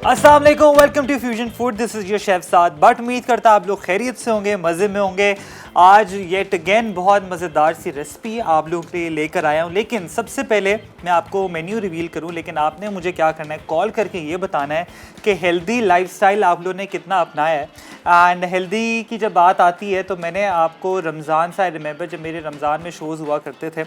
अस्सलाम वालेकुम, welcome to fusion food. This is your chef Saad. But उम्मीद करता आप लोग खैरियत से होंगे, मज़े में होंगे। आज येट अगेन बहुत मज़ेदार सी रेसिपी आप लोगों के लिए लेकर आया हूँ। लेकिन सबसे पहले मैं आपको मेन्यू रिवील करूँ, लेकिन आपने मुझे क्या करना है, कॉल करके ये बताना है कि हेल्दी लाइफस्टाइल आप लोगों ने कितना अपनाया है। एंड हेल्दी की जब बात आती है तो मैंने आपको रमज़ान से, आई रिमेंबर जब मेरे रमज़ान में शोज़ हुआ करते थे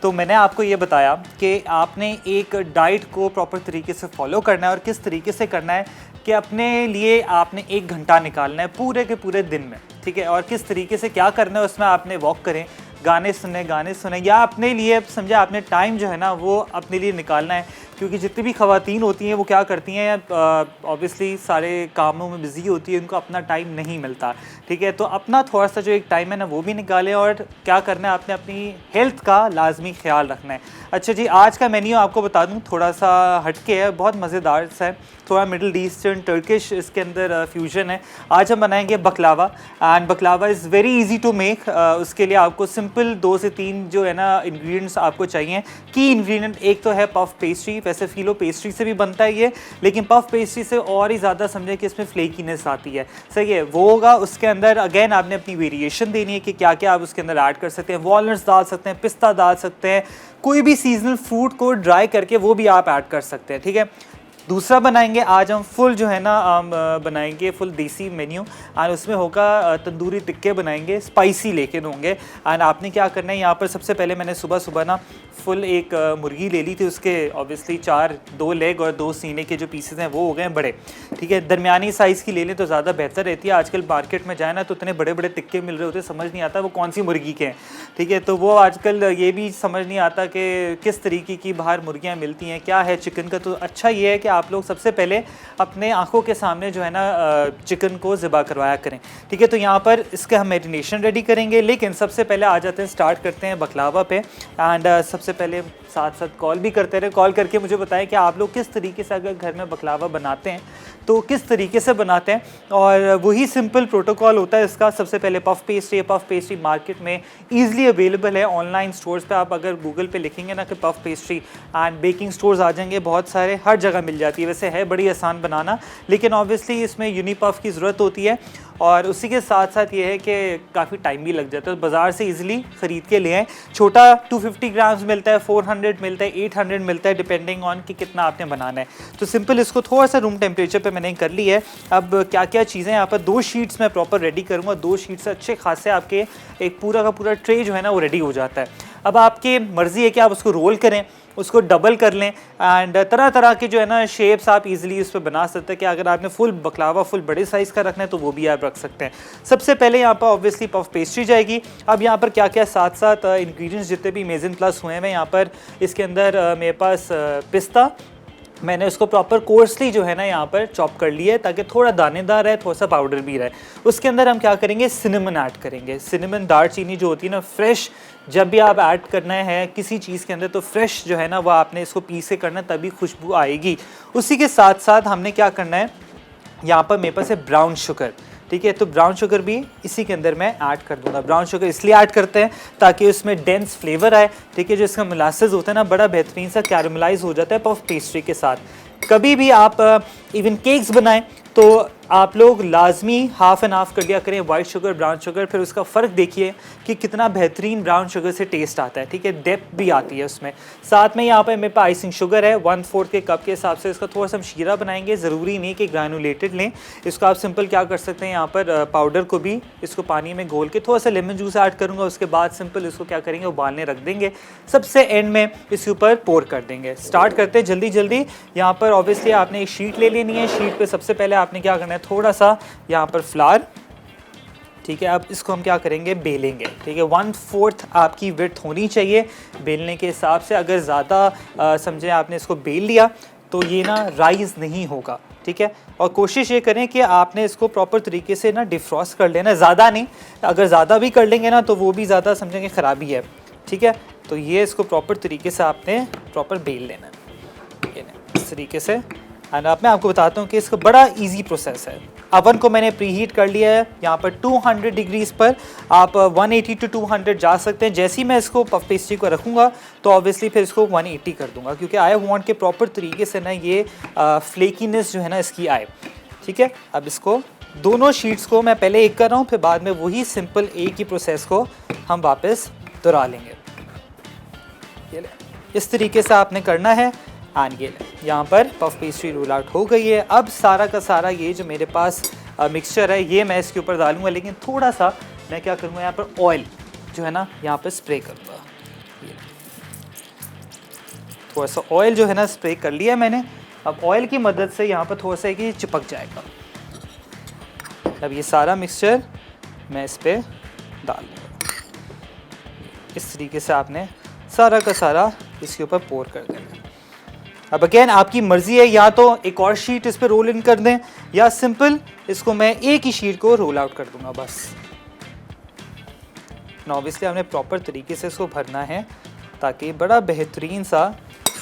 तो मैंने आपको ये बताया कि आपने एक डाइट को प्रॉपर तरीके से फॉलो करना है और किस तरीके से करना है कि अपने लिए आपने 1 घंटा निकालना है पूरे के पूरे दिन में, ठीक है। और किस तरीके से क्या करना है उसमें आपने वॉक करें, गाने सुने या अपने लिए समझे आपने टाइम जो है ना वो अपने लिए निकालना है। क्योंकि जितनी भी ख़वातीन होती हैं वो क्या करती हैं, ऑब्वियसली सारे कामों में बिज़ी होती है, उनको अपना टाइम नहीं मिलता, ठीक है। तो अपना थोड़ा सा जो एक टाइम है ना वो भी निकालें और क्या करना है, आपने अपनी हेल्थ का लाजमी ख्याल रखना है। अच्छा जी, आज का मेन्यू आपको बता दूं, थोड़ा सा हटके है, बहुत मज़ेदार सा है, थोड़ा मिडिल ईस्टर्न टर्किश इसके अंदर फ्यूजन है। आज हम बनाएंगे baklava and baklava is very easy to make. उसके लिए आपको सिंपल 2 से 3 जो है ना इंग्रेडिएंट्स आपको चाहिए। की इंग्रेडिएंट एक तो है पफ पेस्ट्री। वैसे फिलो पेस्ट्री से भी बनता है ये, लेकिन पफ पेस्ट्री से और ही ज़्यादा समझे कि इसमें फ्लेकीनेस आती है, सही है। वो होगा उसके अंदर अगेन आपने अपनी वेरिएशन देनी है कि क्या क्या आप उसके अंदर ऐड कर सकते हैं। वॉलनट्स डाल सकते हैं, पिस्ता डाल सकते हैं, कोई भी सीजनल फ्रूट को ड्राई करके वो भी आप ऐड कर सकते हैं, ठीक है। दूसरा बनाएंगे आज हम फुल जो है ना बनाएंगे फुल देसी मेन्यू एंड उसमें होगा तंदूरी टिक्के बनाएंगे, स्पाइसी लेकिन होंगे। एंड आपने क्या करना है, यहाँ पर सबसे पहले मैंने सुबह ना फुल एक मुर्गी ले ली थी, उसके ऑब्वियसली 2 लेग और 2 सीने के जो पीसेस हैं वो हो गए बड़े, ठीक है। दरमियानी साइज़ की ले लें तो ज़्यादा बेहतर रहती है। आजकल मार्केट में जाए ना तो इतने बड़े बड़े टिक्के मिल रहे होते हैं, समझ नहीं आता वो कौन सी मुर्गी के हैं, ठीक है। तो वो आजकल ये भी समझ नहीं आता कि किस तरीके की बाहर मुर्गियाँ मिलती हैं, क्या है चिकन का। तो अच्छा ये है कि आप लोग सबसे पहले अपने आंखों के सामने जो है ना चिकन को ज़िबा करवाया करें, ठीक है। तो यहाँ पर इसका हम मैरिनेशन रेडी करेंगे, लेकिन सबसे पहले आ जाते हैं, स्टार्ट करते हैं बकलावा पे। एंड सबसे पहले साथ साथ कॉल भी करते रहे, कॉल करके मुझे बताएं कि आप लोग किस तरीके से अगर घर में बकलावा बनाते हैं तो किस तरीके से बनाते हैं। और वही सिंपल प्रोटोकॉल होता है इसका। सबसे पहले पफ पेस्ट्री मार्केट में ईजिली अवेलेबल है, ऑनलाइन स्टोर्स पे आप अगर गूगल पे लिखेंगे ना कि puff pastry and baking stores आ जाएंगे, बहुत सारे, हर जगह मिल जाती है। वैसे है बड़ी आसान बनाना, लेकिन ऑब्वियसली इसमें यूनिपफ की ज़रूरत होती है और उसी के साथ साथ ये है कि काफ़ी टाइम भी लग जाता है। तो बाज़ार से इजीली ख़रीद के ले आएँ। छोटा 250 ग्राम्स मिलता है, 400 मिलता है, 800 मिलता है, डिपेंडिंग ऑन कि कितना आपने बनाना है। तो सिंपल इसको थोड़ा सा रूम टेम्परेचर पे मैंने कर ली है। अब क्या क्या चीज़ें यहाँ पर 2 शीट्स में प्रॉपर रेडी करूँगा। 2 शीट्स से अच्छे खासे आपके एक पूरा का पूरा ट्रे जो है ना वो रेडी हो जाता है। अब आपकी मर्ज़ी है कि आप उसको रोल करें, उसको डबल कर लें एंड तरह तरह के जो है ना शेप्स आप इजीली उस पर बना सकते हैं। कि अगर आपने फुल बकलावा फुल बड़े साइज़ का रखना है तो वो भी आप रख सकते हैं। सबसे पहले यहाँ पर ऑब्वियसली पफ पेस्ट्री जाएगी। अब यहाँ पर क्या क्या साथ साथ इंग्रेडिएंट्स जितने भी मेज़न प्लस हुए हैं, यहाँ पर इसके अंदर मेरे पास पिस्ता, मैंने उसको प्रॉपर कोर्सली जो है ना यहाँ पर चॉप कर लिया है ताकि थोड़ा दानेदार रहे, थोड़ा सा पाउडर भी रहे। उसके अंदर हम क्या करेंगे, सिनेमन ऐड करेंगे। सिनेमन दालचीनी जो होती है ना फ्रेश, जब भी आप ऐड करना है किसी चीज़ के अंदर तो फ्रेश जो है ना वो आपने इसको पीस के करना है, तभी खुशबू आएगी। उसी के साथ साथ हमने क्या करना है, यहाँ पर मेरे पास है ब्राउन शुगर, ठीक है। तो ब्राउन शुगर भी इसी के अंदर मैं ऐड कर दूंगा। ब्राउन शुगर इसलिए ऐड करते हैं ताकि उसमें डेंस फ्लेवर आए, ठीक है। जो इसका मोलासेस होता है ना बड़ा बेहतरीन सा कैरमलाइज हो जाता है पफ पेस्ट्री के साथ। कभी भी आप इवन केक्स बनाएं तो आप लोग लाजमी हाफ़ एंड हाफ़ कर दिया करें, वाइट शुगर ब्राउन शुगर। फिर उसका फ़र्क देखिए कि कितना बेहतरीन ब्राउन शुगर से टेस्ट आता है, ठीक है, डेप्थ भी आती है उसमें। साथ में यहाँ पर मेरे पास आइसिंग शुगर है 1/4 के कप के हिसाब से। इसका थोड़ा सा हम शीरा बनाएंगे, ज़रूरी नहीं कि ग्रैनुलेटेड लें इसको। आप सिंपल क्या कर सकते हैं, यहाँ पर पाउडर को भी इसको पानी में घोल के थोड़ा सा लेमन जूस ऐड करूँगा। उसके बाद सिंपल इसको क्या करेंगे, उबालने रख देंगे। सबसे एंड में इसके ऊपर पोर कर देंगे। स्टार्ट करते हैं जल्दी जल्दी। यहाँ पर ऑब्वियसली आपने एक शीट ले लेनी है। शीट पर सबसे पहले आपने क्या करना है, थोड़ा सा यहाँ पर फ्लावर, ठीक है। अब इसको हम क्या करेंगे, बेलेंगे, ठीक है। 1/4 आपकी विड्थ होनी चाहिए बेलने के हिसाब से। अगर ज़्यादा समझे आपने इसको बेल लिया तो ये ना राइज नहीं होगा, ठीक है। और कोशिश ये करें कि आपने इसको प्रॉपर तरीके से ना डिफ्रॉस्ट कर लेना, ज़्यादा नहीं। अगर ज़्यादा भी कर लेंगे ना तो वो भी ज़्यादा समझेंगे ख़राबी है, ठीक है। तो ये इसको प्रॉपर तरीके से आपने प्रॉपर बेल लेना है, इस तरीके से एंड अब मैं आपको बताता हूँ कि इसका बड़ा इजी प्रोसेस है। अवन को मैंने प्री हीट कर लिया है यहाँ पर 200 डिग्रीज पर। आप 180 टू 200 जा सकते हैं। जैसे ही मैं इसको पफ पेस्ट्री को रखूँगा तो ऑब्वियसली फिर इसको 180 कर दूंगा, क्योंकि आई वांट के प्रॉपर तरीके से ना ये फ्लेकीनेस जो है ना इसकी आए। ठीक है, अब इसको दोनों शीट्स को मैं पहले एक कर रहा हूँ, फिर बाद में वही सिंपल एक ही प्रोसेस को हम वापस दोहरा लेंगे। ये ले, इस तरीके से आपने करना है। एंड ये यहाँ पर पफ पेस्ट्री रोल आउट हो गई है। अब सारा का सारा ये जो मेरे पास मिक्सचर है ये मैं इसके ऊपर डालूंगा, लेकिन थोड़ा सा मैं क्या करूँगा यहाँ पर ऑयल जो है ना यहाँ पर स्प्रे करूँगा। थोड़ा सा ऑयल जो है ना स्प्रे कर लिया मैंने। अब ऑयल की मदद से यहाँ पर थोड़ा सा कि चिपक जाएगा। अब ये सारा मिक्सचर मैं इस पर डाल दूँगा। इस तरीके से आपने सारा का सारा इसके ऊपर पोर कर देना। अब अगेन आपकी मर्जी है, या तो एक और शीट इस पर रोल इन कर दें या सिंपल इसको मैं एक ही शीट को रोल आउट कर दूंगा बस। ऑब्वियसली हमने प्रॉपर तरीके से इसको भरना है ताकि बड़ा बेहतरीन सा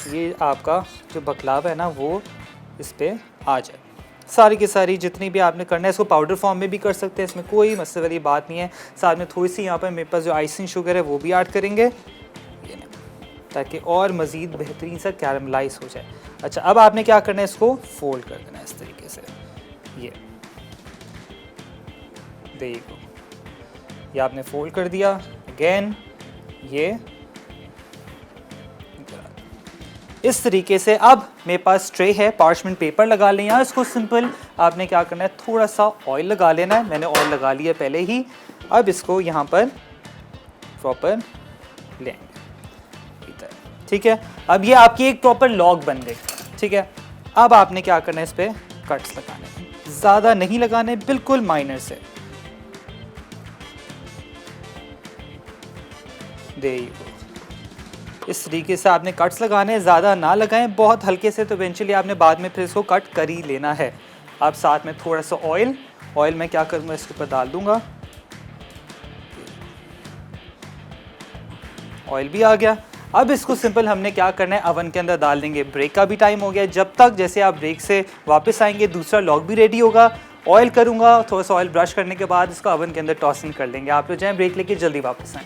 ये आपका जो बकलावा है ना वो इस पर आ जाए। सारी की सारी जितनी भी आपने करना है इसको पाउडर फॉर्म में भी कर सकते हैं, इसमें कोई मसले वाली बात नहीं है। साथ में थोड़ी सी यहाँ पर मेरे पास जो आइसिंग शुगर है वो भी ऐड करेंगे ताकि और मज़ीद बेहतरीन सा कैरमलाइज हो जाए। अच्छा, अब आपने क्या करना है, इसको फोल्ड कर देना है इस तरीके से। ये देखो ये आपने फोल्ड कर दिया। अगेन ये इस तरीके से। अब मेरे पास ट्रे है, पार्चमेंट पेपर लगा लें या इसको सिंपल आपने क्या करना है थोड़ा सा ऑयल लगा लेना है। मैंने ऑयल लगा लिया पहले ही। अब इसको यहाँ पर प्रॉपर लेंगे। ठीक है, अब ये आपकी एक प्रॉपर लॉग बन गई। ठीक है, अब आपने क्या करना है, इस पे कट्स लगाने हैं, ज़्यादा नहीं लगाने, बिल्कुल माइनर से। इस तरीके से आपने कट्स लगाने हैं, ज़्यादा ना लगाएं, बहुत हल्के से, तो इवेंचुअली आपने बाद में फिर इसको कट कर ही लेना है। अब साथ में थोड़ा सा ऑयल मैं क्या करूँगा इसके ऊपर डाल दूँगा। ऑयल भी आ गया। अब इसको सिंपल हमने क्या करना है, अवन के अंदर डाल देंगे। ब्रेक का भी टाइम हो गया। जब तक जैसे आप ब्रेक से वापस आएंगे दूसरा लॉग भी रेडी होगा। ऑयल करूँगा, थोड़ा सा ऑयल ब्रश करने के बाद इसको अवन के अंदर टॉस इन कर लेंगे। आप लोग जाएँ ब्रेक लेके जल्दी वापस आएँ।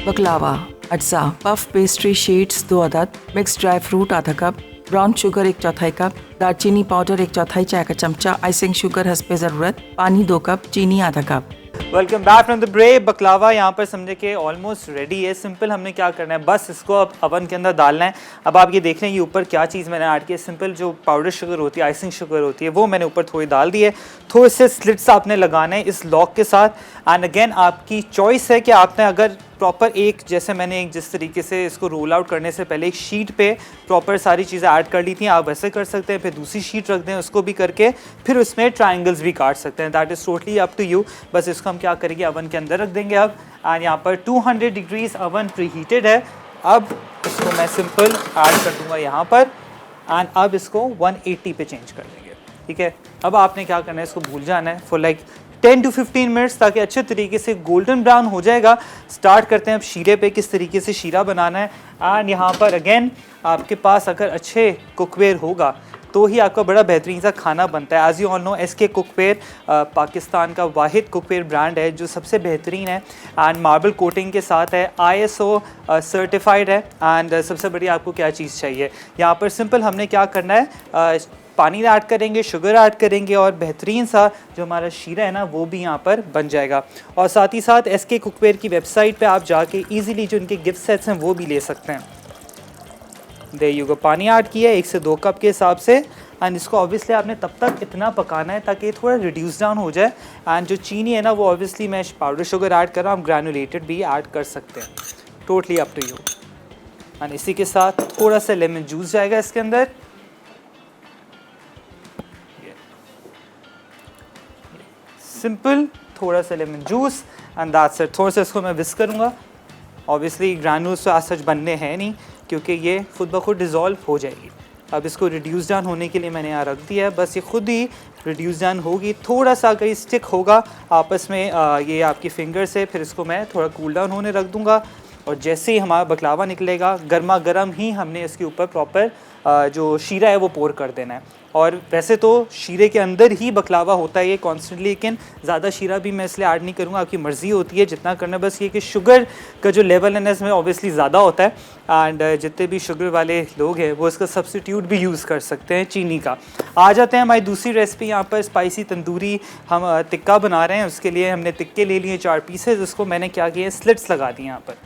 बकलावा, अज्जा, पफ पेस्ट्री शीट्स 2 अदद, मिक्स ड्राई फ्रूट आधा कप, ब्राउन शुगर 1/4 कप, दालचीनी पाउडर 1/4 चाय का चमचा, आइसिंग शुगर हस्बे ज़रूरत, पानी 2 कप, चीनी आधा cup. Welcome back from the break. Baklava यहाँ पर समझे कि ऑलमोस्ट रेडी है। सिंपल हमने क्या करना है, बस इसको अब अवन के अंदर डालना है। अब आप ये देख रहे हैं ये ऊपर क्या चीज़ मैंने ऐड की है। सिंपल जो पाउडर शुगर होती है, आइसिंग शुगर होती है, वो मैंने ऊपर थोड़ी डाल दी है। थोड़े से स्लिट्स आपने लगाने हैं इस लॉक के साथ। एंड अगेन आपकी चॉइस है कि आपने अगर प्रॉपर एक, जैसे मैंने एक जिस तरीके से इसको रोल आउट करने से पहले एक शीट पे प्रॉपर सारी चीज़ें ऐड कर ली थी, आप वैसे कर सकते हैं। फिर दूसरी शीट रख दें, उसको भी करके फिर उसमें ट्रायंगल्स भी काट सकते हैं। That is totally up to you. बस इसको हम क्या करेंगे, अवन के अंदर रख देंगे अब। एंड यहाँ पर 200 डिग्रीज अवन प्री हीटेड है। अब इसको मैं सिंपल ऐड कर दूँगा यहाँ पर। एंड अब इसको 180 पे चेंज कर देंगे। ठीक है, अब आपने क्या करना है, इसको भूल जाना है फॉर लाइक 10 to 15 मिनट्स, ताकि अच्छे तरीके से गोल्डन ब्राउन हो जाएगा। स्टार्ट करते हैं अब शीरे पे, किस तरीके से शीरा बनाना है। एंड यहाँ पर अगेन आपके पास अगर अच्छे कुकवेयर होगा तो ही आपका बड़ा बेहतरीन सा खाना बनता है। As you all know, SK cookware Pakistan का वाहिद कुकवेयर ब्रांड है जो सबसे बेहतरीन है एंड मार्बल कोटिंग के साथ है, ISO सर्टिफाइड है। एंड सबसे बड़ी आपको क्या चीज़ चाहिए, यहाँ पर सिंपल हमने क्या करना है, पानी ऐड करेंगे, शुगर ऐड करेंगे और बेहतरीन सा जो हमारा शीरा है ना वो भी यहाँ पर बन जाएगा। और साथ ही साथ SK कुकवेयर की वेबसाइट पे आप जाके इजीली जो उनके गिफ्ट सेट्स हैं वो भी ले सकते हैं। देयर यू गो, पानी ऐड किया 1 से 2 कप के हिसाब से। एंड इसको ऑब्वियसली आपने तब तक इतना पकाना है ताकि थोड़ा रिड्यूस डाउन हो जाए। एंड जो चीनी है ना वो ऑब्वियसली मैं पाउडर शुगर ऐड कर रहा हूँ, आप ग्रैनुलेटेड भी ऐड कर सकते हैं, totally up to you. And इसी के साथ थोड़ा सा लेमन जूस जाएगा इसके अंदर। सिंपल थोड़ा सा lemon juice and that's it. थोड़ा सा इसको मैं विस्क करूँगा। ऑब्वियसली ग्रैनुल्स तो आज सच बनने हैं नहीं, क्योंकि ये खुद ब खुद डिज़ोल्व हो जाएगी। अब इसको रिड्यूस डाउन होने के लिए मैंने यहाँ रख दिया है, बस ये खुद ही रिड्यूस डाउन होगी। थोड़ा सा कहीं स्टिक होगा आपस में ये आपकी फिंगर से, फिर इसको मैं थोड़ा कूल डाउन होने रख दूँगा। और जैसे ही हमारा बकलावा निकलेगा गर्मा गर्म ही हमने इसके ऊपर प्रॉपर जो शीरा है वो पोर कर देना है। और वैसे तो शीरे के अंदर ही बकलावा होता है ये कॉन्स्टेंटली, लेकिन ज़्यादा शीरा भी मैं इसलिए ऐड नहीं करूँगा, आपकी मर्ज़ी होती है जितना करना। बस ये कि शुगर का जो लेवल है ना इसमें ऑब्वियसली ज़्यादा होता है, एंड जितने भी शुगर वाले लोग हैं वो इसका सब्स्टिट्यूट भी यूज़ कर सकते हैं चीनी का। आ जाते हैं हमारी दूसरी रेसिपी, यहाँ पर स्पाइसी तंदूरी हम टिक्का बना रहे हैं। उसके लिए हमने टिक्के ले लिए 4 पीसेज, उसको मैंने क्या किया, स्लिट्स लगा दिए यहाँ पर।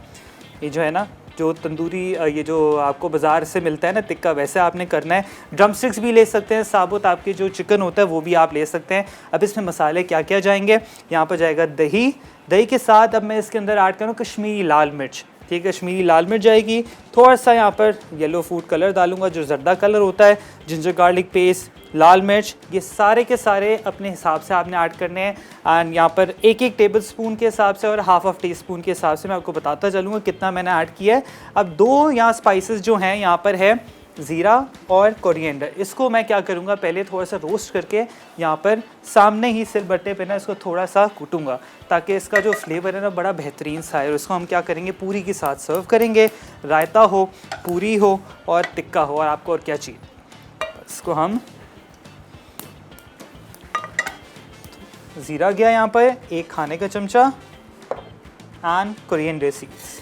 ये जो है ना जो तंदूरी ये जो आपको बाज़ार से मिलता है ना टिक्का, वैसे आपने करना है। ड्रम स्टिक्स भी ले सकते हैं, साबुत आपके जो चिकन होता है वो भी आप ले सकते हैं। अब इसमें मसाले क्या क्या जाएंगे, यहाँ पर जाएगा दही, दही के साथ अब मैं इसके अंदर ऐड करूँ कश्मीरी लाल मिर्च, ठीक है, कश्मीरी लाल मिर्च जाएगी। थोड़ा सा यहाँ पर येलो फूड कलर डालूंगा जो जर्दा कलर होता है, जिंजर गार्लिक पेस्ट, लाल मिर्च, ये सारे के सारे अपने हिसाब से आपने ऐड करने हैं। एंड यहाँ पर 1-1 टेबल स्पून के हिसाब से और हाफ टी स्पून के हिसाब से मैं आपको बताता चलूँगा कितना मैंने ऐड किया है। अब 2 यहाँ स्पाइसेस जो हैं, यहाँ पर है ज़ीरा और कोरिएंडर। इसको मैं क्या करूँगा, पहले थोड़ा सा रोस्ट करके यहाँ पर सामने ही सिलबट्टे पे ना इसको थोड़ा सा कूटूँगा ताकि इसका जो फ्लेवर है ना बड़ा बेहतरीन सा है। और इसको हम क्या करेंगे, पूरी के साथ सर्व करेंगे। रायता हो, पूरी हो और टिक्का हो, और आपको और क्या चाहिए। इसको हम ज़ीरा गया यहाँ पर 1 खाने का चमचा, एंड कोरिएंडर सीड्स,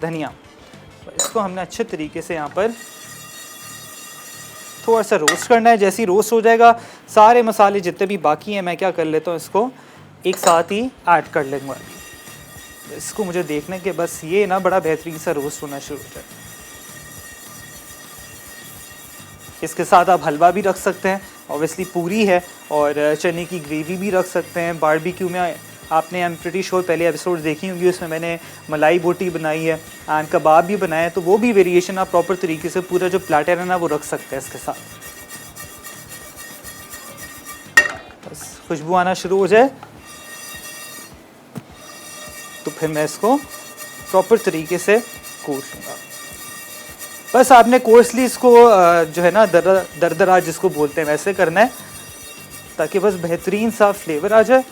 धनिया। इसको हमने अच्छे तरीके से यहाँ पर थोड़ा सा रोस्ट करना है। जैसे ही रोस्ट हो जाएगा सारे मसाले जितने भी बाकी हैं मैं क्या कर लेता हूँ, इसको एक साथ ही ऐड कर लूँगा। इसको मुझे देखने के बस ये ना बड़ा बेहतरीन सा रोस्ट होना शुरू हो जाए। इसके साथ आप हलवा भी रख सकते हैं, ऑब्वियसली पूरी है, और चने की ग्रेवी भी रख सकते हैं। बारबेक्यू में आपने आई एम प्रीटी श्योर पहले एपिसोड देखी होंगी, उसमें मैंने मलाई बोटी बनाई है एंड कबाब भी बनाए हैं, तो वो भी वेरिएशन आप प्रॉपर तरीके से पूरा जो प्लेटर है ना वो रख सकते हैं इसके साथ। बस खुशबू आना शुरू हो जाए तो फिर मैं इसको प्रॉपर तरीके से कूट लूँगा। बस आपने कोर्सली इसको जो है ना दरदरा जिसको बोलते हैं वैसे करना है ताकि बस बेहतरीन सा फ्लेवर आ जाए।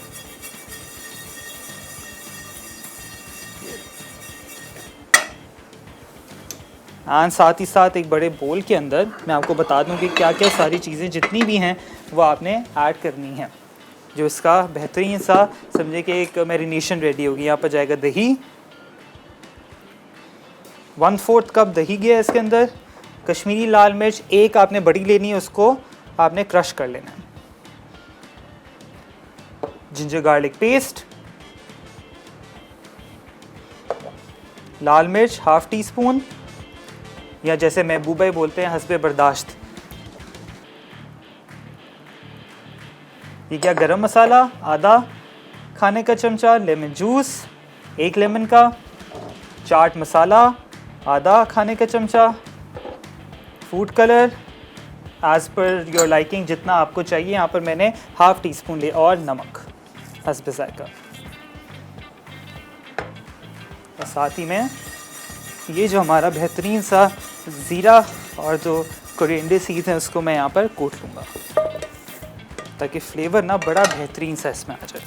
एंड साथ ही साथ एक बड़े बोल के अंदर मैं आपको बता दूं कि क्या क्या सारी चीज़ें जितनी भी हैं वो आपने ऐड करनी है, जो इसका बेहतरीन सा समझे कि एक मैरिनेशन रेडी होगी। यहाँ पर जाएगा दही, 1/4 कप दही गया इसके अंदर। कश्मीरी लाल मिर्च 1 आपने बड़ी लेनी है, उसको आपने क्रश कर लेना है। जिंजर गार्लिक पेस्ट, लाल मिर्च ½ टी स्पून, या जैसे महबूबा बोलते हैं हस्बे बर्दाश्त। ये क्या, गरम मसाला आधा खाने का चमचा, लेमन जूस 1 लेमन का, चाट मसाला आधा खाने का चमचा, food colour as per your liking जितना आपको चाहिए। यहाँ पर मैंने ½ टी स्पून ले, और नमक हस्बे जायका। और साथ ही में ये जो हमारा बेहतरीन सा ज़ीरा और जो कोरिएंडर सीड्स हैं उसको मैं यहाँ पर कूट लूँगा ताकि फ्लेवर ना बड़ा बेहतरीन सा इसमें आ जाए।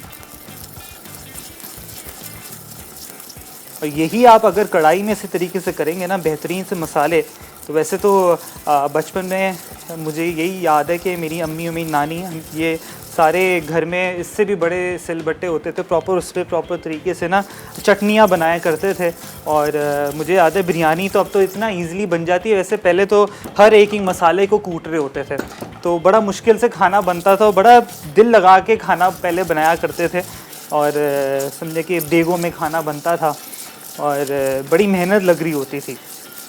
और यही आप अगर कढ़ाई में इसी तरीके से करेंगे ना बेहतरीन से मसाले, तो वैसे तो बचपन में मुझे यही याद है कि मेरी अम्मी और मेरी नानी ये सारे घर में इससे भी बड़े सिलबट्टे होते थे, प्रॉपर उस पर प्रॉपर तरीके से ना चटनियाँ बनाया करते थे। और मुझे याद है बिरयानी तो अब तो इतना इजीली बन जाती है, वैसे पहले तो हर एक मसाले को कूट रहे होते थे तो बड़ा मुश्किल से खाना बनता था, बड़ा दिल लगा के खाना पहले बनाया करते थे। और समझे कि देगों में खाना बनता था और बड़ी मेहनत लग रही होती थी।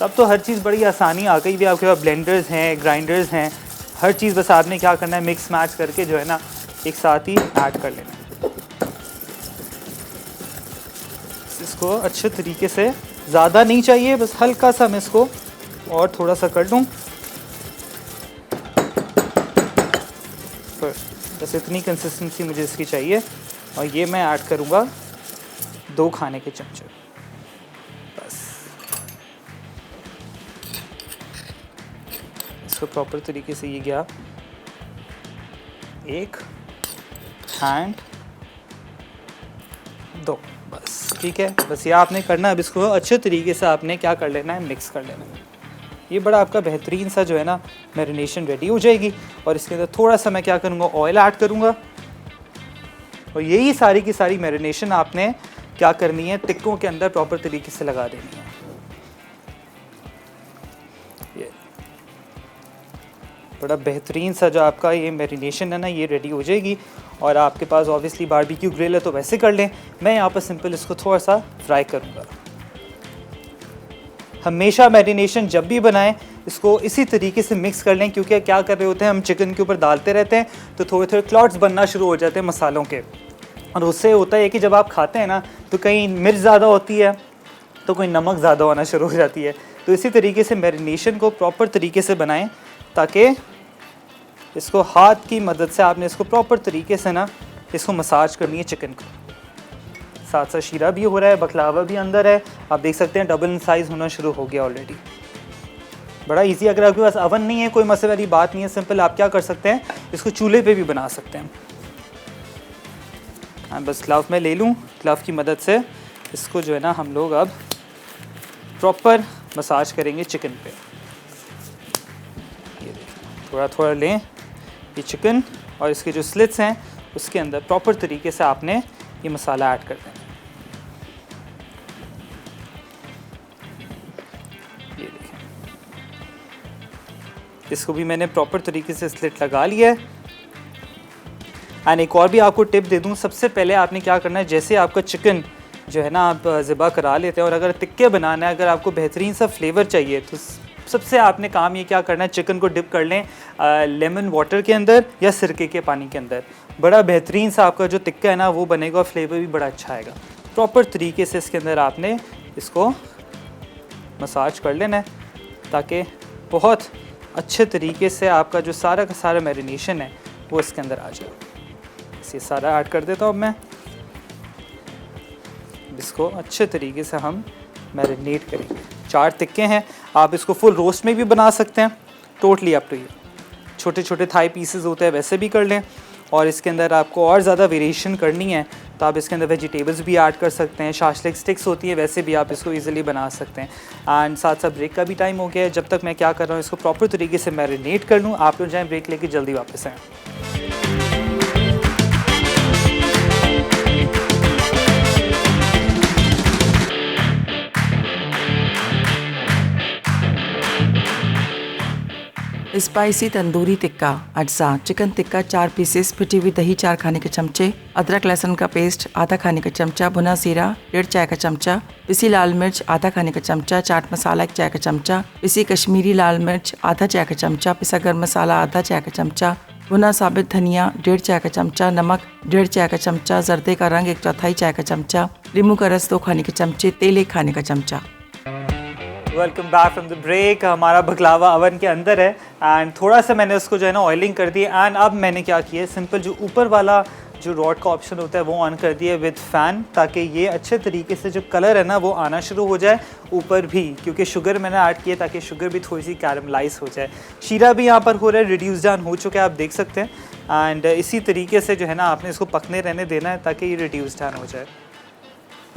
अब तो हर चीज़ बड़ी आसानी आ गई भी, आपके पास ब्लेंडर्स हैं, ग्राइंडर्स हैं, हर चीज़ बस आपने क्या करना है मिक्स मैच करके जो है ना एक साथ ही ऐड कर लेना। इसको अच्छे तरीके से, ज़्यादा नहीं चाहिए, बस हल्का सा मैं इसको और थोड़ा सा कर लूँ, बस इतनी कंसिस्टेंसी मुझे इसकी चाहिए। और ये मैं ऐड करूँगा 2 खाने के चमचे। बस इसको प्रॉपर तरीके से ये गया, एक हैंड, दो, बस ठीक है। बस ये आपने करना है। अब इसको अच्छे तरीके से आपने क्या कर लेना है, मिक्स कर लेना है। ये बड़ा आपका बेहतरीन सा जो है ना मैरिनेशन रेडी हो जाएगी। और इसके अंदर थोड़ा सा मैं क्या करूँगा, ऑयल ऐड करूँगा। और यही सारी की सारी मैरिनेशन आपने क्या करनी है, टिक्कों के अंदर प्रॉपर तरीके से लगा देनी है। ये बड़ा बेहतरीन सा जो आपका ये मैरिनेशन है ना, ये रेडी हो जाएगी। और आपके पास ऑब्वियसली बारबेक्यू ग्रिल है तो वैसे कर लें। मैं यहाँ पर सिंपल इसको थोड़ा सा फ्राई करूँगा। हमेशा मैरिनेशन जब भी बनाएं इसको इसी तरीके से मिक्स कर लें, क्योंकि क्या कर रहे होते हैं हम चिकन के ऊपर डालते रहते हैं तो थोड़े थोड़े क्लॉट्स बनना शुरू हो जाते हैं मसालों के। और उससे होता है कि जब आप खाते हैं ना तो कहीं मिर्च ज़्यादा होती है तो कोई नमक ज़्यादा होना शुरू हो जाती है। तो इसी तरीके से मैरिनेशन को प्रॉपर तरीके से बनाएं ताकि इसको हाथ की मदद से आपने इसको प्रॉपर तरीके से ना इसको मसाज करनी है चिकन को। साथ साथ शीरा भी हो रहा है, बकलावा भी अंदर है। आप देख सकते हैं डबल साइज़ होना शुरू हो गया ऑलरेडी। बड़ा इजी। अगर आपके पास अवन नहीं है कोई मसले वाली बात नहीं है, सिंपल आप क्या कर सकते हैं, इसको चूल्हे पे भी बना सकते हैं। बस ग्लव में ले लूँ, ग्लव की मदद से इसको जो है ना हम लोग अब प्रॉपर मसाज करेंगे चिकन पे। ये थोड़ा थोड़ा लें ये चिकन और इसके जो स्लिट्स हैं उसके अंदर प्रॉपर तरीके से आपने ये मसाला ऐड कर देना। ये देखें, इसको भी मैंने प्रॉपर तरीके से स्लिट लगा लिया है। एंड एक और भी आपको टिप दे दूं, सबसे पहले आपने क्या करना है, जैसे आपका चिकन जो है ना आप ज़िबा करा लेते हैं और अगर टिक्के बनाना है, अगर आपको बेहतरीन सा फ्लेवर चाहिए तो सबसे आपने काम ये क्या करना है, चिकन को डिप कर लें लेमन वाटर के अंदर या सिरके के पानी के अंदर। बड़ा बेहतरीन सा आपका जो टिक्का है ना वो बनेगा और फ्लेवर भी बड़ा अच्छा आएगा। प्रॉपर तरीके से इसके अंदर आपने इसको मसाज कर लेना है ताकि बहुत अच्छे तरीके से आपका जो सारा का सारा मैरिनेशन है वो इसके अंदर आ जाए। ये सारा ऐड कर देता हूँ मैं। इसको अच्छे तरीके से हम मैरिनेट करेंगे। 4 टिक्के हैं, आप इसको फुल रोस्ट में भी बना सकते हैं, टोटली अप टू यू। छोटे छोटे थाई पीसेस होते हैं वैसे भी कर लें। और इसके अंदर आपको और ज़्यादा वेरिएशन करनी है तो आप इसके अंदर वेजिटेबल्स भी ऐड कर सकते हैं। शाशलिक स्टिक्स होती है वैसे भी आप इसको इजीली बना सकते हैं। एंड साथ साथ ब्रेक का भी टाइम हो गया है। जब तक मैं क्या कर रहा हूँ, इसको प्रॉपर तरीके से मैरिनेट कर लूँ। आप लोग जाएँ ब्रेक लेके जल्दी वापस आएँ। स्पाइसी तंदूरी टिक्का अज्जा चिकन टिक्का 4 पीसेस, पिटी हुई दही 4 खाने के चमचे, अदरक लहसुन का पेस्ट आधा खाने का चमचा, भुना जीरा 1.5 चाय का चमचा, पिसी लाल मिर्च आधा खाने का चमचा, चाट मसाला 1 चाय का चमचा, पिसी कश्मीरी लाल मिर्च आधा चाय का चमचा, पिसा गर्म मसाला आधा चाय का चमचा, भुना साबित धनिया 1.5 चाय का चमचा, नमक 1.5 चाय का चमचा, जर्दे का रंग 1/4 चाय का चमचा, नींबू का रस 2 खाने के चमचे, तेल 1 खाने का चमचा। Welcome back from the break. हमारा बकलावा अवन के अंदर है एंड थोड़ा सा मैंने उसको जो है ना ऑयलिंग कर दी। एंड अब मैंने क्या किया, सिंपल जो ऊपर वाला जो रॉड का ऑप्शन होता है वो ऑन कर दिया विद फ़ैन, ताकि ये अच्छे तरीके से जो कलर है ना वो आना शुरू हो जाए ऊपर भी, क्योंकि शुगर मैंने ऐड किया ताकि शुगर भी थोड़ी सी कैरमलाइज हो जाए। शीरा भी यहाँ पर हो रहा है, रिड्यूस डाउन हो चुका है, आप देख सकते हैं। एंड इसी तरीके से जो है ना आपने इसको पकने रहने देना है ताकि ये रिड्यूस डाउन हो जाए।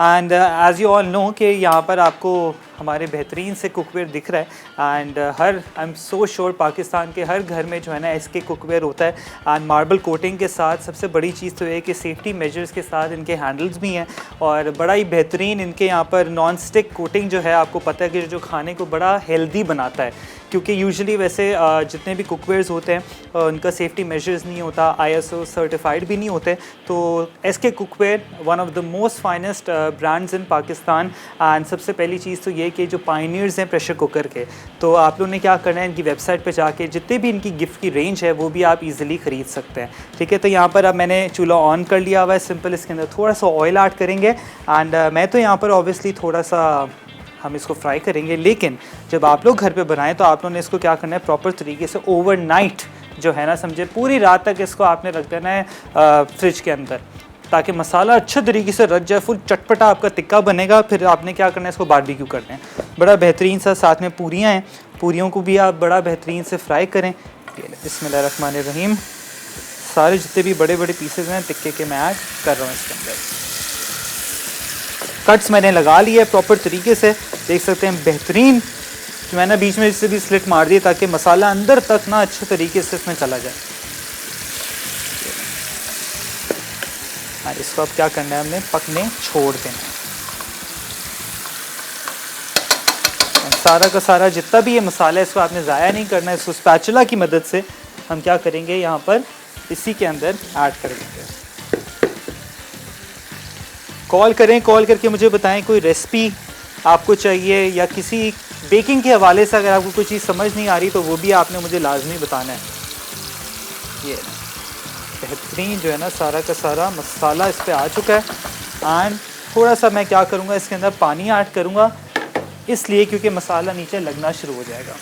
And as you all know कि यहाँ पर आपको हमारे बेहतरीन से कुकवेयर दिख रहा है। And I am so sure Pakistan के हर घर में जो है ना इसके कुकवेयर होता है। एंड मार्बल कोटिंग के साथ सबसे बड़ी चीज़ तो ये कि सेफ्टी मेजर्स के साथ इनके हैंडल्स भी हैं और बड़ा ही बेहतरीन इनके यहाँ पर नॉन स्टिक कोटिंग जो है, आपको पता है कि जो खाने को बड़ा हेल्दी बनाता है, क्योंकि यूजुअली वैसे जितने भी कुकवेयर्स होते हैं उनका सेफ्टी मेजर्स नहीं होता, ISO सर्टिफाइड भी नहीं होते। तो SK cookware one of the most finest brands in Pakistan. And सबसे पहली चीज़ तो ये कि जो पायनियर्स हैं प्रेशर कुकर के, तो आप लोगों ने क्या करना है, इनकी वेबसाइट पे जाके जितने भी इनकी गिफ्ट की रेंज है वो भी आप इजीली ख़रीद सकते हैं। ठीक है, तो यहाँ पर अब मैंने चूल्हा ऑन कर लिया हुआ है। सिंपल इसके अंदर थोड़ा सा ऑयल ऐड करेंगे। एंड मैं तो यहाँ पर ऑब्वियसली थोड़ा सा हम इसको फ्राई करेंगे, लेकिन जब आप लोग घर पे बनाएं तो आप लोगों ने इसको क्या करना है, प्रॉपर तरीके से ओवरनाइट जो है ना, समझे पूरी रात तक इसको आपने रख देना है फ्रिज के अंदर, ताकि मसाला अच्छे तरीके से रच जाए, फुल चटपटा आपका टिक्का बनेगा। फिर आपने क्या करना है, इसको बारबेक्यू करना है। बड़ा बेहतरीन सा साथ में पूरियाँ हैं, पूरियों को भी आप बड़ा बेहतरीन से फ्राई करें। बिस्मिल्लाहिर्रहमानिर्रहीम। सारे जितने भी बड़े बड़े पीसेस हैं टिक्के के मैं ऐड कर रहा हूँ इसके अंदर। कट्स मैंने लगा लिए प्रॉपर तरीके से, देख सकते हैं बेहतरीन। तो मैंने बीच में इससे भी स्लिट मार दी ताकि मसाला अंदर तक ना अच्छे तरीके से इसमें चला जाए। और इसको अब क्या करना है, हमने पकने छोड़ देना है। सारा का सारा जितना भी ये मसाला है इसको आपने ज़ाया नहीं करना है। इसको स्पैचुला की मदद से हम क्या करेंगे, यहाँ पर इसी के अंदर ऐड कर देंगे। कॉल करें, कॉल करके मुझे बताएं कोई रेसिपी आपको चाहिए या किसी बेकिंग के हवाले से अगर आपको कोई चीज़ समझ नहीं आ रही तो वो भी आपने मुझे लाजमी बताना है। ये बेहतरीन जो है ना सारा का सारा मसाला इस पर आ चुका है। एंड थोड़ा सा मैं क्या करूँगा, इसके अंदर पानी ऐड करूँगा, इसलिए क्योंकि मसाला नीचे लगना शुरू हो जाएगा।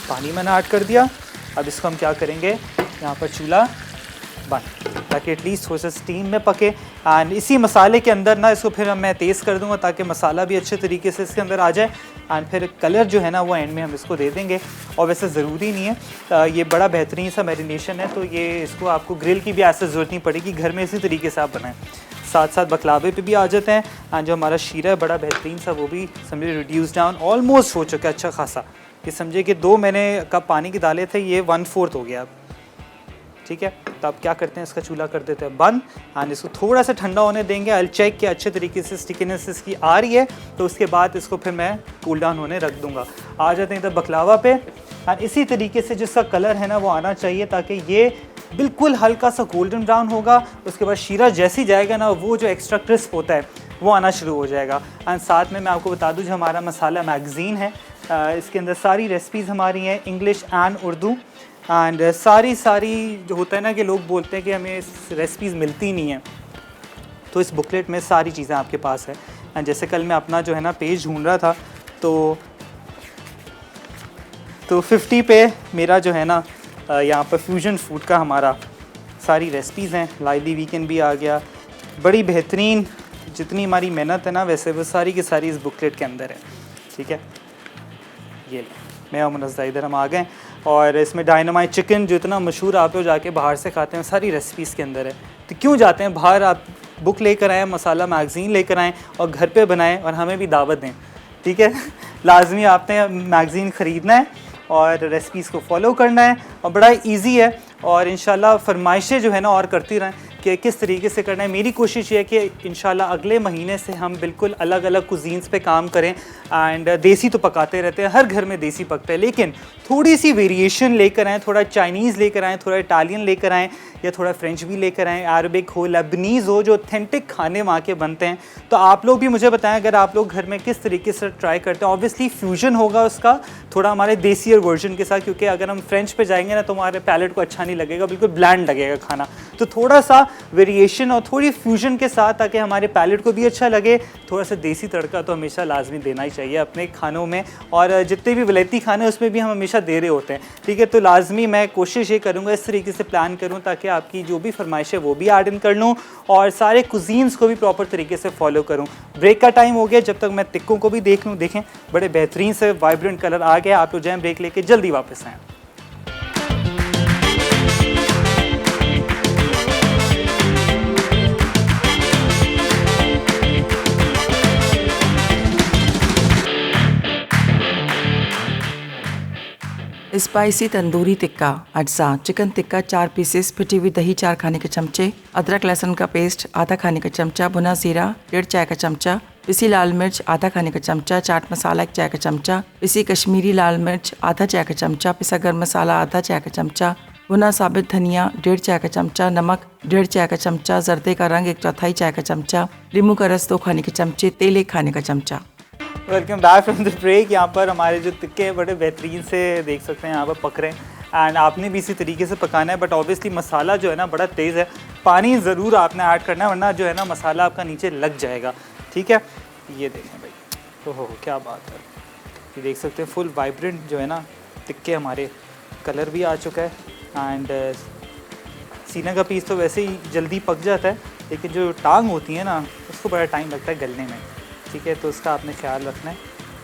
पानी मैंने ऐड कर दिया। अब इसको हम क्या करेंगे, यहाँ पर चूल्हा बंद, ताकि एटलीस्ट थोड़ा सा स्टीम में पके। एंड इसी मसाले के अंदर ना इसको फिर मैं तेज़ कर दूँगा ताकि मसाला भी अच्छे तरीके से इसके अंदर आ जाए। एंड फिर कलर जो है ना वो एंड में हम इसको दे देंगे। और वैसे ज़रूरी नहीं है, ये बड़ा बेहतरीन सा मैरिनेशन है, तो ये इसको आपको ग्रिल की भी ऐसे ज़रूरत नहीं पड़ेगी, घर में इसी तरीके से आप बनाएं। साथ साथ बकलावे पे भी आ जाते हैं। एंड जो हमारा शीरा है बड़ा बेहतरीन सा, वो भी समझे रिड्यूस डाउन ऑलमोस्ट हो चुका है अच्छा खासा। ये समझे कि 2 मैंने कप पानी के डाले थे, ये 1/4 हो गया। ठीक है, तो अब क्या करते हैं, इसका चूल्हा कर देते हैं बंद। एंड इसको थोड़ा सा ठंडा होने देंगे। आई चेक कि अच्छे तरीके से स्टिकीनेस इसकी आ रही है, तो उसके बाद इसको फिर मैं कूल डाउन होने रख दूँगा। आ जाते हैं इधर बकलावा पे। एंड इसी तरीके से जिसका कलर है ना वो आना चाहिए, ताकि ये बिल्कुल हल्का सा गोल्डन ब्राउन होगा। उसके बाद शीरा जैसी जाएगा ना, वो जो एक्स्ट्रा क्रिस्प होता है वो आना शुरू हो जाएगा। एंड साथ में मैं आपको बता दूं, जो हमारा मसाला मैगज़ीन है, इसके अंदर सारी रेसिपीज़ हमारी हैं, इंग्लिश एंड उर्दू। एंड सारी जो होता है ना कि लोग बोलते हैं कि हमें रेसिपीज़ मिलती नहीं हैं, तो इस बुकलेट में सारी चीज़ें आपके पास है। एंड जैसे कल मैं अपना जो है ना पेज ढूंढ रहा था, तो 50 पे मेरा जो है ना यहाँ पर फ्यूजन फूड का हमारा सारी रेसिपीज़ हैं। लाइवली वीकेंड भी आ गया, बड़ी बेहतरीन। जितनी हमारी मेहनत है ना वैसे वो सारी की सारी इस बुकलेट के अंदर है। ठीक है, ये मैं और मुनज़्ज़ा इधर हम आ गए। और इसमें डायनामाइट चिकन जो इतना मशहूर आप लोग जाके बाहर से खाते हैं, सारी रेसिपीज़ के अंदर है। तो क्यों जाते हैं बाहर, आप बुक लेकर आएँ, मसाला मैगज़ीन लेकर आएँ और घर पे बनाएं और हमें भी दावत दें। ठीक है, लाजमी आपने मैगज़ीन ख़रीदना है और रेसिपीज़ को फॉलो करना है, और बड़ा इजी है। और इंशाल्लाह फरमाइशें जो है ना और करती रहें कि किस तरीके से करना है। मेरी कोशिश ये है कि इंशाल्लाह अगले महीने से हम बिल्कुल अलग अलग कुजीन्स पे काम करें। एंड देसी तो पकाते रहते हैं, हर घर में देसी पकता है, लेकिन थोड़ी सी वेरिएशन लेकर आएँ, थोड़ा चाइनीज़ लेकर आएँ, थोड़ा इटालियन लेकर आएँ, या थोड़ा फ्रेंच भी लेकर आएँ, अरबिक हो, लेबनीज़ हो, जो ऑथेंटिक खाने वहाँ के बनते हैं। तो आप लोग भी मुझे बताएं अगर आप लोग घर में किस तरीके से ट्राई करते हैं। ऑब्वियसली फ्यूजन होगा उसका थोड़ा हमारे देसी और वर्जन के साथ, क्योंकि अगर हम फ्रेंच पे जाएंगे ना तो हमारे पैलेट को अच्छा नहीं लगेगा, बिल्कुल ब्लैंड लगेगा खाना। तो थोड़ा सा वेरिएशन और थोड़ी फ्यूजन के साथ, ताकि हमारे पैलेट को भी अच्छा लगे, थोड़ा सा देसी तड़का तो हमेशा लाजमी देना ही चाहिए अपने खानों में। और जितने भी वलैती खाने उसमें भी हम हमेशा दे रहे होते हैं। ठीक है, तो लाजमी मैं कोशिश ये करूँगा इस तरीके से प्लान करूँ ताकि आपकी जो भी फरमाइश है वो भी ऐड इन कर लूँ और सारे कुजीन्स को भी प्रॉपर तरीके से फॉलो करूँ। ब्रेक का टाइम हो गया, जब तक मैं टिक्कों को भी देख लूँ। देखें बड़े बेहतरीन से वाइब्रेंट कलर आ गया। आप लोग जाएँ ब्रेक लेके जल्दी वापस आएँ। स्पाइसी तंदूरी टिक्का अज्जा, चिकन टिक्का 4 पीसेस, पिटी हुई दही 4 खाने के चमचे, अदरक लहसुन का पेस्ट आधा खाने का चमचा, भुना जीरा 1.5 चाय का चमचा, पिसी लाल मिर्च आधा खाने का चमचा, चाट मसाला 1 चाय का चमचा, पिसी कश्मीरी लाल मिर्च आधा चाय का चमचा, पिसा गर्म मसाला आधा चाय का चमचा, भुना साबित धनिया 1.5 चाय का चमचा, नमक 1.5 चाय का चमचा, जर्दे का रंग 1/4 चाय का चमचा, नींबू का रस 2 खाने के चमचे, तेल 1 खाने का चमचा। Welcome back from the break. यहाँ पर हमारे जो टिक्के बड़े बेहतरीन से देख सकते हैं यहाँ पर पक रहे हैं। एंड आपने भी इसी तरीके से पकाना है, बट ऑब्वियसली मसाला जो है ना बड़ा तेज़ है। पानी ज़रूर आपने ऐड करना है, वरना जो है ना मसाला आपका नीचे लग जाएगा। ठीक है, ये देखें भाई, ओहो क्या बात है। ये देख सकते हैं फुल वाइब्रेंट जो है ना टिक्के हमारे, कलर भी आ चुका है। एंड सीना का पीस तो वैसे ही जल्दी पक जाता है, लेकिन जो टांग होती है ना उसको बड़ा टाइम लगता है गलने में। ठीक है, तो उसका आपने ख्याल रखना है।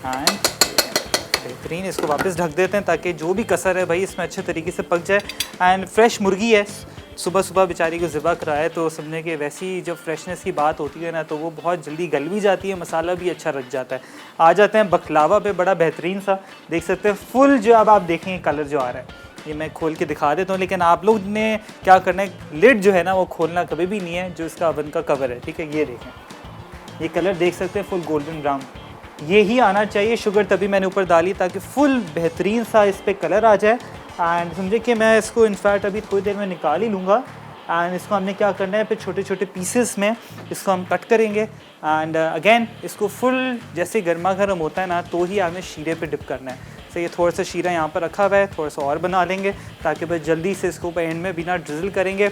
एंड बेहतरीन, इसको वापस ढक देते हैं ताकि जो भी कसर है भाई इसमें अच्छे तरीके से पक जाए। एंड फ्रेश मुर्गी है, सुबह सुबह बेचारी को ज़िबा कराए तो समझे कि वैसी जब फ्रेशनेस की बात होती है ना तो वो बहुत जल्दी गल भी जाती है, मसाला भी अच्छा रख जाता है। आ जाते हैं बकलावा पे, बड़ा बेहतरीन सा देख सकते हैं फुल जो अब आप देखेंगे कलर जो आ रहा है, ये मैं खोल के दिखा देता हूँ। लेकिन आप लोग ने क्या करना है, लिड जो है ना वो खोलना कभी भी नहीं है, जो इसका ओवन का कवर है, ठीक है। ये देखें, ये कलर देख सकते हैं फुल गोल्डन ब्राउन, ये ही आना चाहिए। शुगर तभी मैंने ऊपर डाली ताकि फुल बेहतरीन सा इस पर कलर आ जाए। एंड समझे कि मैं इसको इनफैक्ट अभी थोड़ी देर में निकाल ही लूँगा। एंड इसको हमने क्या करना है, फिर छोटे छोटे पीसेस में इसको हम कट करेंगे। एंड अगेन इसको फुल जैसे गर्मा गर्म होता है ना तो ही हमें शीरे पे डिप करना है। तो ये थोड़ा सा शीरा यहाँ पर रखा हुआ है, थोड़ा सा और बना लेंगे ताकि बस जल्दी से इसको एंड में बिना ड्रिजल करेंगे।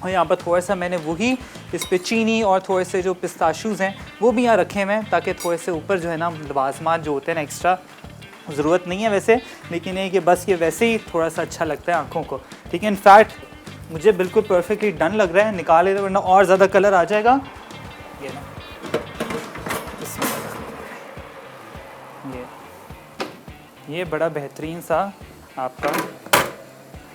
और यहाँ पर थोड़ा सा मैंने वही इस पर चीनी और थोड़े से जो पिस्ताशूज़ हैं वो भी यहाँ रखे हुए हैं ताकि थोड़े से ऊपर जो है ना लवाजमात जो होते हैं ना एक्स्ट्रा, ज़रूरत नहीं है वैसे, लेकिन ये कि बस ये वैसे ही थोड़ा सा अच्छा लगता है आँखों को, ठीक है। इनफैक्ट मुझे बिल्कुल परफेक्टली डन लग रहा है, निकाल लेते वरना और ज़्यादा कलर आ जाएगा। ये ना ये बड़ा बेहतरीन सा आपका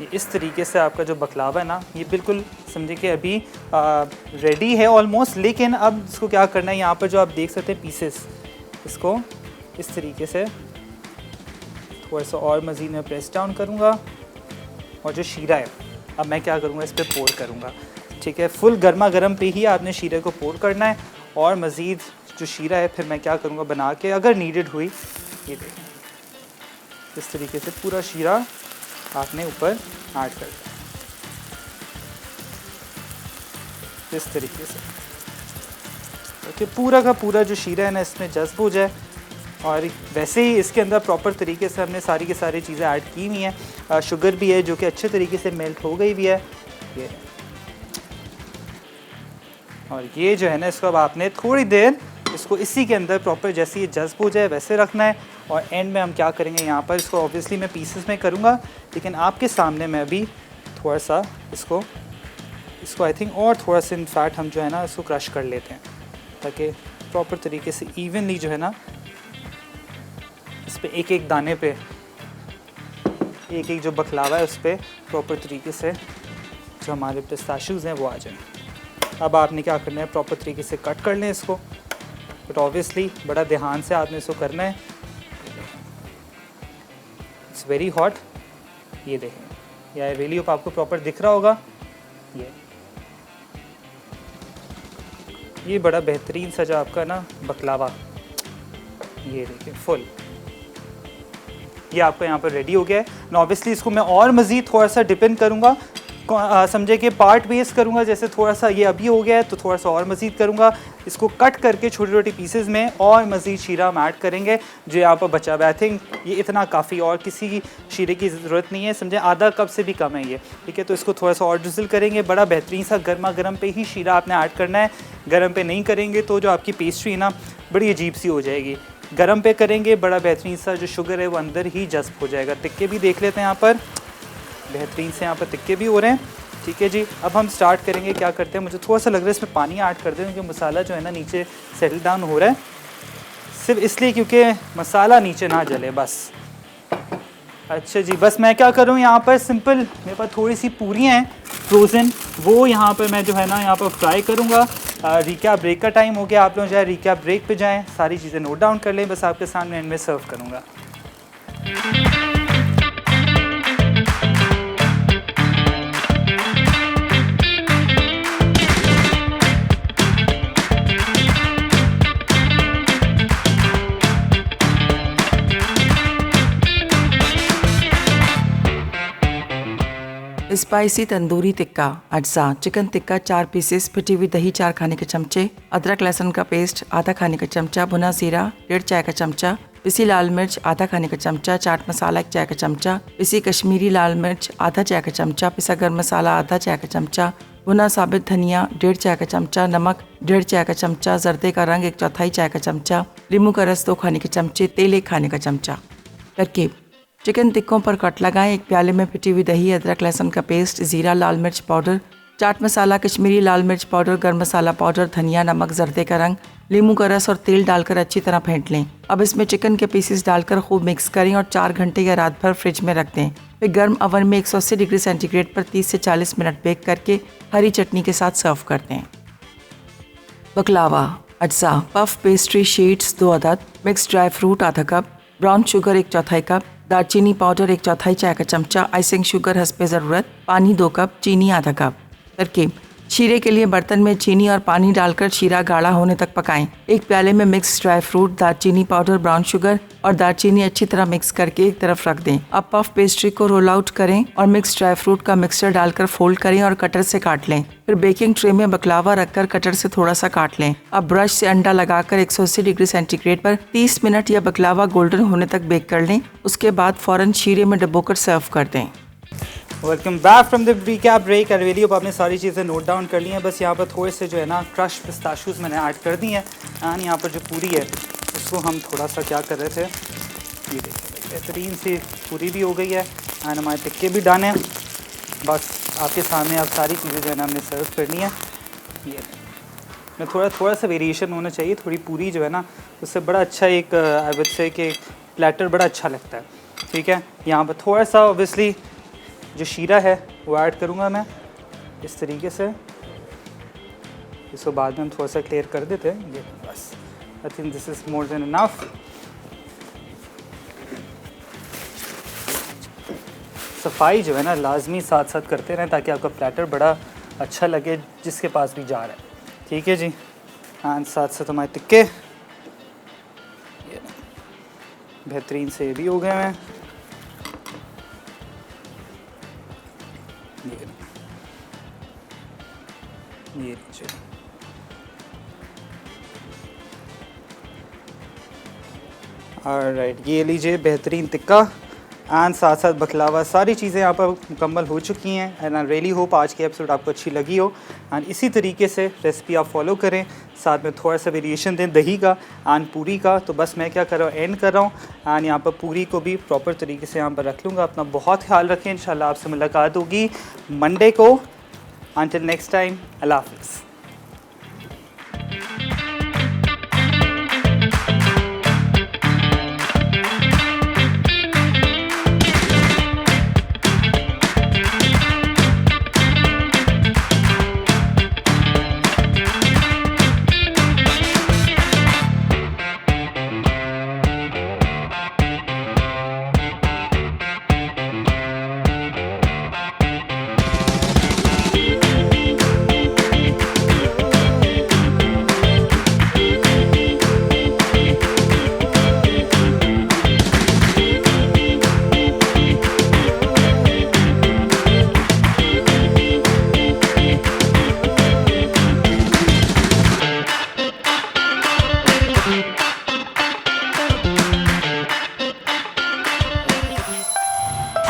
ये इस तरीके से आपका जो बकलावा है ना ये बिल्कुल समझे कि अभी रेडी है ऑलमोस्ट। लेकिन अब इसको क्या करना है, यहाँ पर जो आप देख सकते हैं पीसेस, इसको इस तरीके से थोड़ा सा और मज़ीद में प्रेस डाउन करूँगा और जो शीरा है अब मैं क्या करूँगा इस पर पोर करूँगा, ठीक है। फुल गर्मा गर्म पे ही आपने शीरे को पोर करना है और मज़ीद जो शीरा है फिर मैं क्या करूँगा बना के, अगर नीडेड हुई, ये देखें इस तरीके से पूरा शीरा आपने ऊपर ऐड कर दिया इस तरीके से, ओके। पूरा का पूरा जो शीरा है ना इसमें जज्ब हो जाए। और वैसे ही इसके अंदर प्रॉपर तरीके से हमने सारी की सारी चीज़ें ऐड की हुई हैं। शुगर भी है जो कि अच्छे तरीके से मेल्ट हो गई भी है ये। और ये जो है ना इसको अब आपने थोड़ी देर इसको इसी के अंदर प्रॉपर जैसे ये जज्ब हो जाए वैसे रखना है। और एंड में हम क्या करेंगे, यहाँ पर इसको ऑब्वियसली मैं पीसेस में करूँगा लेकिन आपके सामने मैं अभी थोड़ा सा इसको आई थिंक और थोड़ा सा इनफैक्ट हम जो है ना इसको क्रश कर लेते हैं ताकि प्रॉपर तरीके से इवनली जो है ना इस पर एक एक दाने पे एक एक जो बकलावा है उस पर प्रॉपर तरीके से जो हमारे पिस्ताशूज़ हैं वो आ जाएं। अब आपने क्या करना है, प्रॉपर तरीके से कट कर लें इसको, बट ऑब्वियसली बड़ा ध्यान से आपने इसको करना है। इट्स वेरी हॉट, ये देखें, या रियली होप आपको प्रॉपर दिख रहा होगा। ये बड़ा बेहतरीन सा जो आपका ना बकलावा, ये देखिए फुल, ये आपका यहाँ पर रेडी हो गया है ना। ऑब्वियसली इसको मैं और मज़ीद थोड़ा सा डिपेंड करूँगा, समझे कि पार्ट बेस करूँगा। जैसे थोड़ा सा ये अभी हो गया है तो थोड़ा सा और मज़ीद करूँगा, इसको कट करके छोटी छोटी पीसेस में और मज़ीद शीरा हम ऐड करेंगे जो यहाँ पर बचा हुआ है। आई थिंक ये इतना काफ़ी, और किसी शीरे की ज़रूरत नहीं है, समझे आधा कप से भी कम है ये, ठीक है। तो इसको थोड़ा सा और ड्रिजल करेंगे। बड़ा बेहतरीन सा गर्मा गर्म पे ही शीरा आपने ऐड करना है, गर्म पे नहीं करेंगे तो जो आपकी पेस्ट्री ना बड़ी अजीब सी हो जाएगी। गरम पे करेंगे, बड़ा बेहतरीन सा जो शुगर है वो अंदर ही जज्ब हो जाएगा। तिक्के भी देख लेते हैं, यहाँ पर बेहतरीन से यहाँ पर तिक्के भी हो रहे हैं, ठीक है जी। अब हम स्टार्ट करेंगे, क्या करते हैं, मुझे थोड़ा सा लग रहा है इसमें पानी ऐड कर दें क्योंकि मसाला जो है ना नीचे सेटल डाउन हो रहा है, सिर्फ इसलिए क्योंकि मसाला नीचे ना जले बस। अच्छा जी, बस मैं क्या करूँ यहाँ पर सिंपल, मेरे पास थोड़ी सी पूरियाँ हैं फ्रोज़न, वो यहाँ पर मैं जो है ना यहाँ पर फ्राई करूँगा। रिकैप ब्रेक का टाइम हो गया, आप लोग जाए रिकैप ब्रेक पे जाएं, सारी चीज़ें नोट डाउन कर लें, बस आपके सामने एंड में सर्व करूँगा। स्पाइसी तंदूरी टिक्का अज्जा, चिकन टिक्का 4 पीसेस, फिटी हुई दही 4 खाने के चमचे, अदरक लहसुन का पेस्ट आधा खाने का चमचा, भुना जीरा 1.5 चाय का चमचा, पिसी लाल मिर्च आधा खाने का चमचा, चाट मसाला 1 चाय का चमचा, पिसी कश्मीरी लाल मिर्च आधा चाय का चमचा, पिसा गर्म मसाला आधा चाय का चमचा, भुना साबित धनिया 1.5 चाय का चमचा, नमक 1.5 चाय का चमचा, जर्दे का रंग 1/4 चाय का चमचा, नींबू का रस 2 खाने के चमचे, तेल 1 खाने का चमचा। तरकीब: चिकन टिक्कों पर कट लगाएं। 1 प्याले में फिटी हुई दही, अदरक लहसुन का पेस्ट, जीरा, लाल मिर्च पाउडर, चाट मसाला, कश्मीरी लाल मिर्च पाउडर, गर्म मसाला पाउडर, धनिया, नमक, जर्दे का रंग, नींबू का रस और तेल डालकर अच्छी तरह फेंट लें। अब इसमें चिकन के पीसेस डालकर खूब मिक्स करें और 4 घंटे या रात भर फ्रिज में रख दें। फिर गर्म ओवन में 180 डिग्री सेंटीग्रेड पर 30 से 40 मिनट बेक करके हरी चटनी के साथ सर्व करते हैं। बकलावा अज्जा, पफ पेस्ट्री शीट्स 2 अदद, मिक्स ड्राई फ्रूट आधा कप, ब्राउन शुगर 1/4 कप, दालचीनी पाउडर 1/4 चाय का चमचा, आइसिंग शुगर हस्बे ज़रूरत, पानी 2 कप, चीनी आधा कप। तरकीब: शीरे के लिए बर्तन में चीनी और पानी डालकर शीरा गाढ़ा होने तक पकाएं। एक प्याले में मिक्स ड्राई फ्रूट, दालचीनी पाउडर, ब्राउन शुगर और दालचीनी अच्छी तरह मिक्स करके एक तरफ रख दें। अब पफ पेस्ट्री को रोल आउट करें और मिक्स ड्राई फ्रूट का मिक्सचर डालकर फोल्ड करें और कटर से काट लें। फिर बेकिंग ट्रे में बकलावा रखकर कटर से थोड़ा सा काट लें। अब ब्रश से अंडा लगाकर 180 डिग्री सेंटीग्रेड पर 30 मिनट या बकलावा गोल्डन होने तक बेक कर लें। उसके बाद फौरन शीरे में डुबोकर सर्व कर दें। Welcome back from the recap break. I really hope आपने सारी चीज़ें नोट डाउन कर ली हैं। बस यहाँ पर थोड़े से जो है ना क्रश पिस्ताशूज़ मैंने ऐड कर दी हैं। एंड यहाँ पर जो पूरी है उसको हम थोड़ा सा क्या कर रहे थे, ये देखिए बेहतरीन सी पूरी भी हो गई है एंड हमारे टिक्के भी डन हैं। बस आपके सामने अब सारी चीज़ें जो है ना हमने सर्व करनी है। ये मैं थोड़ा सा वेरिएशन होना चाहिए। थोड़ी पूरी जो है ना उससे बड़ा अच्छा एक आई वुड से कि प्लेटर बड़ा अच्छा लगता है। ठीक है, यहाँ पर थोड़ा सा ऑब्वियसली जो शीरा है वो ऐड करूँगा मैं इस तरीके से। इसको बाद में हम थोड़ा सा क्लियर कर देते हैं। ये बस I think this is more than enough. सफाई जो है ना लाजमी साथ साथ करते रहें ताकि आपका प्लेटर बड़ा अच्छा लगे जिसके पास भी जा रहा है। ठीक है जी। एंड साथ साथ हमारे टिक्के बेहतरीन से ये भी हो गए हैं। ये ऑलराइट, ये लीजिए बेहतरीन टिक्का एंड साथ साथ बकलावा। सारी चीज़ें यहाँ पर मुकम्मल हो चुकी हैं एंड आई रियली होप आज की एपिसोड आपको अच्छी लगी हो। एंड इसी तरीके से रेसिपी आप फॉलो करें, साथ में थोड़ा सा वेरिएशन दें दही का एंड पूरी का। तो बस मैं क्या कर रहा हूँ, एंड कर रहा हूँ एंड यहाँ पर पूरी को भी प्रॉपर तरीके से यहाँ पर रख लूँगा। अपना बहुत ख्याल रखें। इंशाल्लाह आपसे मुलाकात होगी मंडे को। Until next time, Allah Hafiz.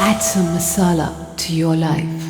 Add some masala to your life.